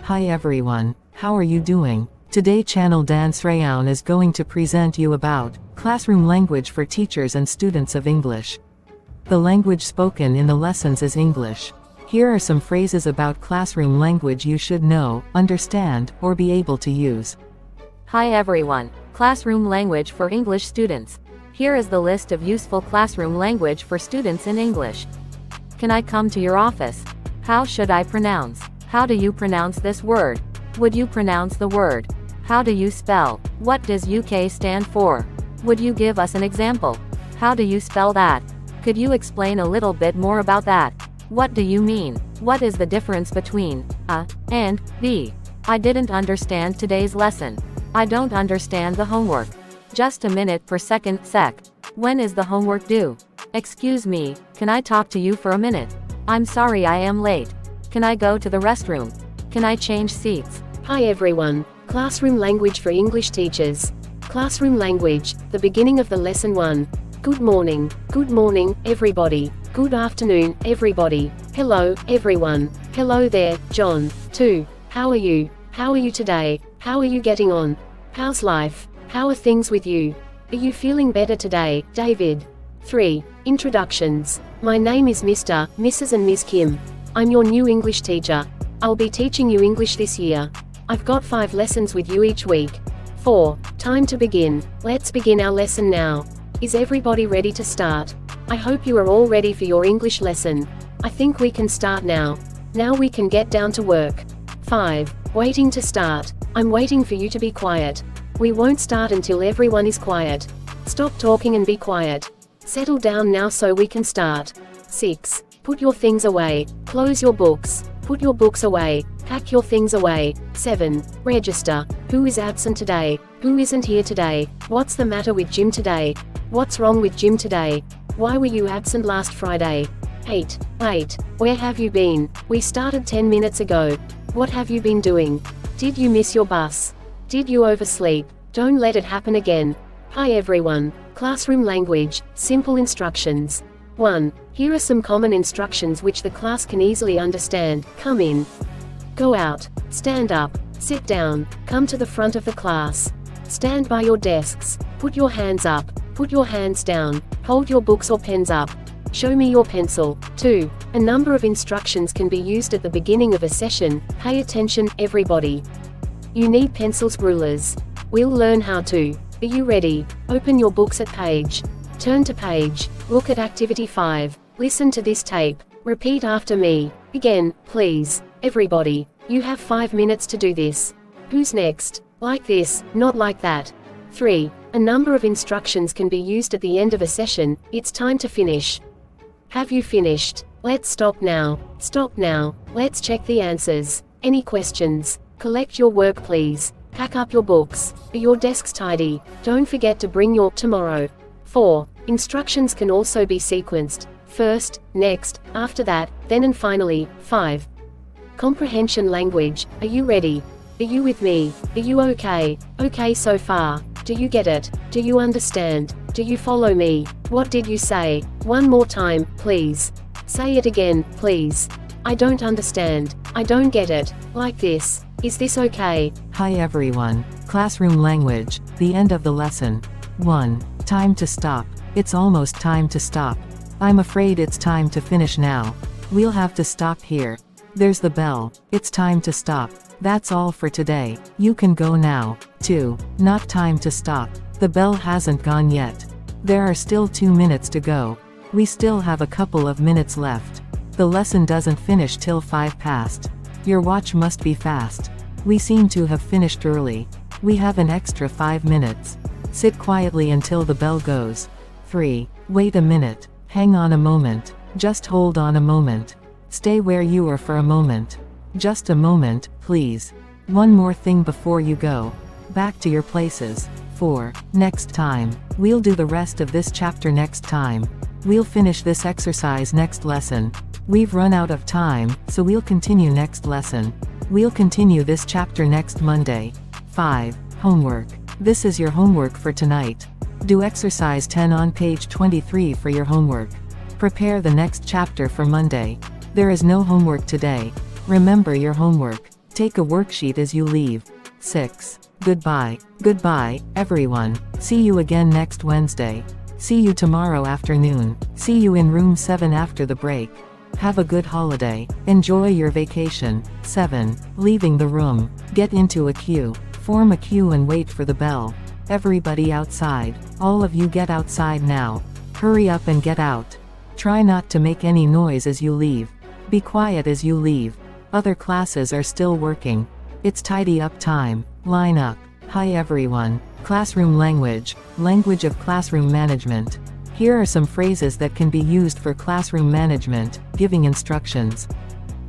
Hi everyone, how are you doing? Today channel Dan Sreyoun is going to present you about classroom language for teachers and students of English. The language spoken in the lessons is English. Here are some phrases about classroom language you should know, understand, or be able to use. Hi everyone, classroom language for English students. Here is the list of useful classroom language for students in English. Can I come to your office? How should I pronounce? How do you pronounce this word? Would you pronounce the word? How do you spell? What does UK stand for? Would you give us an example? How do you spell that? Could you explain a little bit more about that? What do you mean? What is the difference between a and the? I didn't understand today's lesson. I don't understand the homework. Just a minute per second sec. When is the homework due? Excuse me, can I talk to you for a minute? I'm sorry I am late. Can I go to the restroom? Can I change seats? Hi everyone, classroom language for English teachers. Classroom language, the beginning of the lesson 1. Good morning, everybody. Good afternoon, everybody. Hello, everyone. Hello there, John. 2. How are you? How are you today? How are you getting on? How's life? How are things with you? Are you feeling better today, David? 3. Introductions. My name is Mr., Mrs. and Ms. Kim. I'm your new English teacher. I'll be teaching you English this year. I've got 5 lessons with you each week. 4. Time to begin. Let's begin our lesson now. Is everybody ready to start? I hope you are all ready for your English lesson. I think we can start now. Now we can get down to work. 5. Waiting to start. I'm waiting for you to be quiet. We won't start until everyone is quiet. Stop talking and be quiet. Settle down now so we can start. 6. Put your things away. Close your books. Put your books away. Pack your things away. 7. Register. Who is absent today? Who isn't here today? What's the matter with Jim today? What's wrong with Jim today? Why were you absent last Friday? 8. Wait. Where have you been? We started 10 minutes ago. What have you been doing? Did you miss your bus? Did you oversleep? Don't let it happen again. Hi everyone. Classroom language, simple instructions. 1. Here are some common instructions which the class can easily understand. Come in. Go out. Stand up. Sit down. Come to the front of the class. Stand by your desks. Put your hands up. Put your hands down. Hold your books or pens up. Show me your pencil. 2. A number of instructions can be used at the beginning of a session. Pay attention, everybody. You need pencils, rulers. We'll learn how to. Are you ready? Open your books at page. Turn to page. Look at activity 5. Listen to this tape. Repeat after me. Again, please. Everybody. You have 5 minutes to do this. Who's next? Like this, not like that. 3. A number of instructions can be used at the end of a session. It's time to finish. Have you finished? Let's stop now. Stop now. Let's check the answers. Any questions? Collect your work please. Pack up your books. Are your desks tidy? Don't forget to bring your tomorrow. 4. Instructions can also be sequenced. First, next, after that, then and finally. 5. Comprehension language. Are you ready? Are you with me? Are you okay? Okay so far? Do you get it? Do you understand? Do you follow me? What did you say? One more time, please. Say it again, please. I don't understand. I don't get it. Like this. Is this okay? Hi everyone. Classroom language, the end of the lesson. 1. Time to stop. It's almost time to stop. I'm afraid it's time to finish now. We'll have to stop here. There's the bell. It's time to stop. That's all for today. You can go now. 2. Not time to stop. The bell hasn't gone yet. There are still 2 minutes to go. We still have a couple of minutes left. The lesson doesn't finish till 5 past. Your watch must be fast. We seem to have finished early. We have an extra 5 minutes. Sit quietly until the bell goes. 3. Wait a minute. Hang on a moment. Just hold on a moment. Stay where you are for a moment. Just a moment, please. One more thing before you go. Back to your places. 4. Next time. We'll do the rest of this chapter next time. We'll finish this exercise next lesson. We've run out of time, so we'll continue next lesson. We'll continue this chapter next Monday. 5. Homework. This is your homework for tonight. Do exercise 10 on page 23 for your homework. Prepare the next chapter for Monday. There is no homework today. Remember your homework. Take a worksheet as you leave. 6. Goodbye. Goodbye, everyone. See you again next Wednesday. See you tomorrow afternoon. See you in room 7 after the break. Have a good holiday. Enjoy your vacation. 7. Leaving the room. Get into a queue. Form a queue and wait for the bell. Everybody outside. All of you get outside now. Hurry up and get out. Try not to make any noise as you leave. Be quiet as you leave. Other classes are still working. It's tidy up time. Line up. Hi everyone. Classroom language. Language of classroom management. Here are some phrases that can be used for classroom management, giving instructions.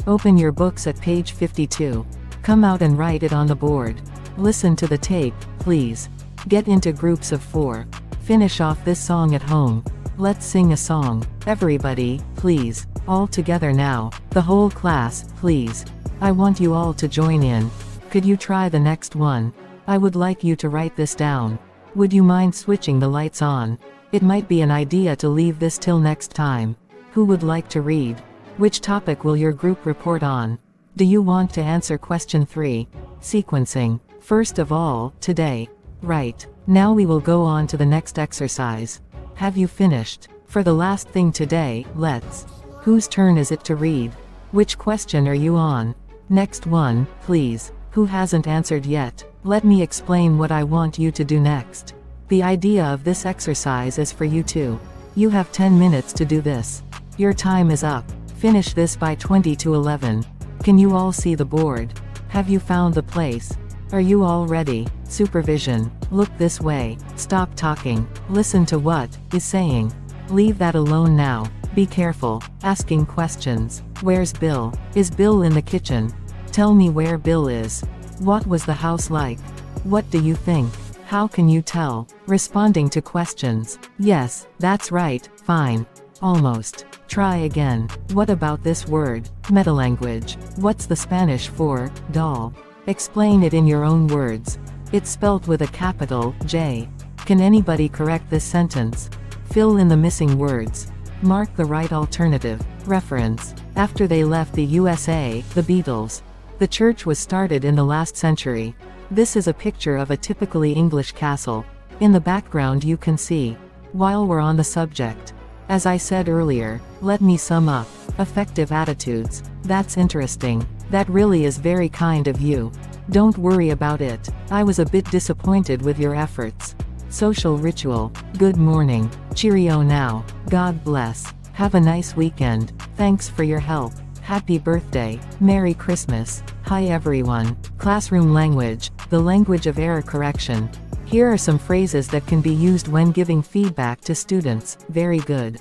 Open your books at page 52. Come out and write it on the board. Listen to the tape, please. Get into groups of 4. Finish off this song at home. Let's sing a song. Everybody, please. All together now. The whole class, please. I want you all to join in. Could you try the next one? I would like you to write this down. Would you mind switching the lights on? It might be an idea to leave this till next time. Who would like to read? Which topic will your group report on? Do you want to answer question 3? Sequencing. First of all, today. Right. Now we will go on to the next exercise. Have you finished? For the last thing today, let's. Whose turn is it to read? Which question are you on? Next one, please. Who hasn't answered yet? Let me explain what I want you to do next. The idea of this exercise is for you too. You have 10 minutes to do this. Your time is up. Finish this by 20 to 11. Can you all see the board? Have you found the place? Are you all ready? Supervision. Look this way. Stop talking. Listen to what is saying. Leave that alone now. Be careful. Asking questions. Where's Bill? Is Bill in the kitchen? Tell me where Bill is. What was the house like? What do you think? How can you tell? Responding to questions. Yes, that's right, fine. Almost. Try again. What about this word? Metalanguage. What's the Spanish for doll? Explain it in your own words. It's spelt with a capital J. Can anybody correct this sentence? Fill in the missing words. Mark the right alternative. Reference. After they left the USA, the Beatles. The church was started in the last century. This is a picture of a typically English castle. In the background you can see. While we're on the subject. As I said earlier, let me sum up. Effective attitudes. That's interesting. That really is very kind of you. Don't worry about it. I was a bit disappointed with your efforts. Social ritual. Good morning. Cheerio now. God bless. Have a nice weekend. Thanks for your help. Happy birthday. Merry Christmas. Hi everyone. Classroom language. The language of error correction. Here are some phrases that can be used when giving feedback to students. Very good.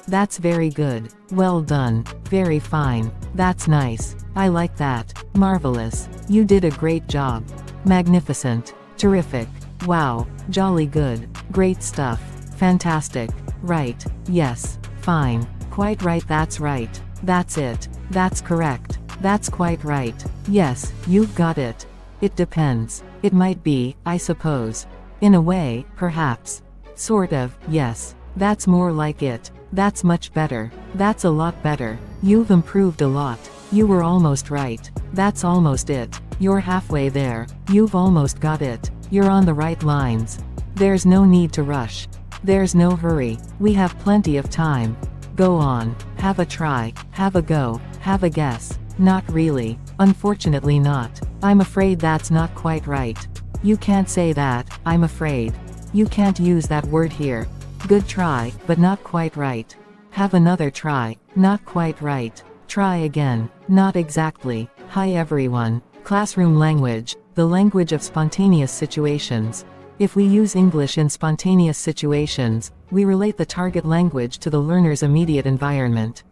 That's very good. Well done. Very fine. That's nice. I like that. Marvelous. You did a great job. Magnificent. Terrific. Wow. Jolly good. Great stuff. Fantastic. Right. Yes. Fine. Quite right. That's right. That's it. That's correct. That's quite right. Yes, you've got it. It depends. It might be, I suppose. In a way, perhaps. Sort of, yes. That's more like it. That's much better. That's a lot better. You've improved a lot. You were almost right. That's almost it. You're halfway there. You've almost got it. You're on the right lines. There's no need to rush. There's no hurry. We have plenty of time. Go on. Have a try. Have a go. Have a guess. Not really. Unfortunately not. I'm afraid that's not quite right. You can't say that, I'm afraid. You can't use that word here. Good try, but not quite right. Have another try. Not quite right. Try again. Not exactly. Hi everyone. Classroom language. The language of spontaneous situations. If we use English in spontaneous situations, we relate the target language to the learner's immediate environment.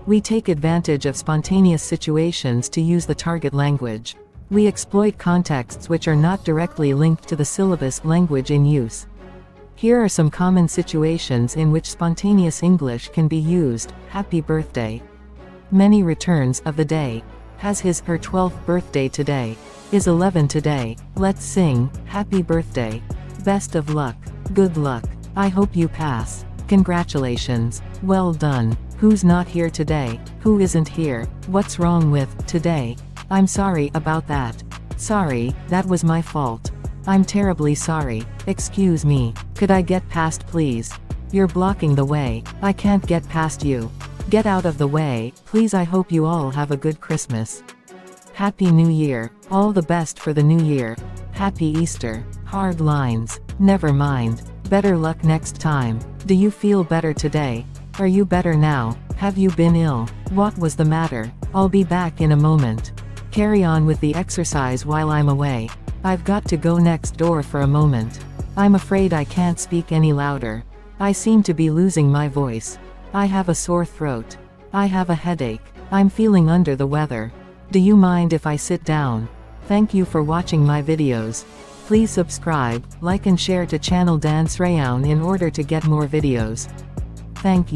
We take advantage of spontaneous situations to use the target language. We exploit contexts which are not directly linked to the syllabus language in use. Here are some common situations in which spontaneous English can be used. Happy birthday. Many returns of the day. Has his/her 12th birthday today. Is 11 today. Let's sing, happy birthday. Best of luck. Good luck. I hope you pass. Congratulations. Well done. Who's not here today? Who isn't here? What's wrong with today? I'm sorry about that. Sorry, that was my fault. I'm terribly sorry. Excuse me. Could I get past please? You're blocking the way. I can't get past you. Get out of the way, please. I hope you all have a good Christmas. Happy New Year. All the best for the new year. Happy Easter. Hard lines. Never mind. Better luck next time. Do you feel better today? Are you better now? Have you been ill? What was the matter? I'll be back in a moment. Carry on with the exercise while I'm away. I've got to go next door for a moment. I'm afraid I can't speak any louder. I seem to be losing my voice. I have a sore throat. I have a headache. I'm feeling under the weather. Do you mind if I sit down? Thank you for watching my videos. Please subscribe, like and share to channel Dan Sreyoun in order to get more videos. Thank you.